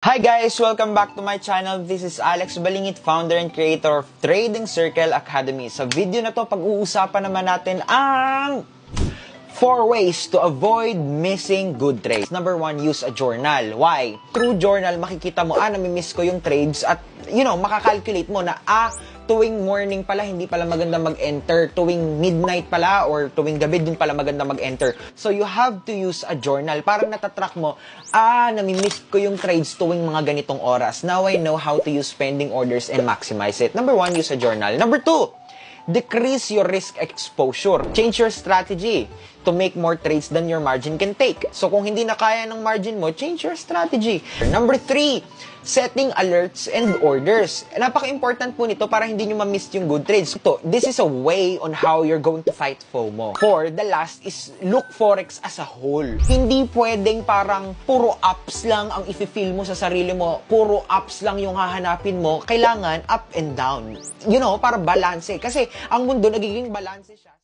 Hi guys! Welcome back to my channel. This is Alex Balingit, founder and creator of Trading Circle Academy. Sa video na to, pag-uusapan naman natin ang 4 ways to avoid missing good trades. Number 1, use a journal. Why? Through journal, makikita mo, namimiss ko yung trades at, makakalculate mo na, tuwing morning pala, hindi pala maganda mag-enter. Tuwing midnight pala or tuwing gabi, din pala maganda mag-enter. So, you have to use a journal. Parang natatrack mo, namimiss ko yung trades tuwing mga ganitong oras. Now, I know how to use pending orders and maximize it. Number 1, use a journal. Number 2, decrease your risk exposure. Change your strategy to make more trades than your margin can take. So, kung hindi na kaya ng margin mo, change your strategy. Number 3, setting alerts and orders. Napaka-important po nito para hindi nyo ma-miss yung good trades. So, this is a way on how you're going to fight FOMO. For the last is look Forex as a whole. Hindi pwedeng parang puro ups lang ang i-feel mo sa sarili mo. Puro ups lang yung hahanapin mo. Kailangan up and down. Para balance. Kasi ang mundo nagiging balance siya.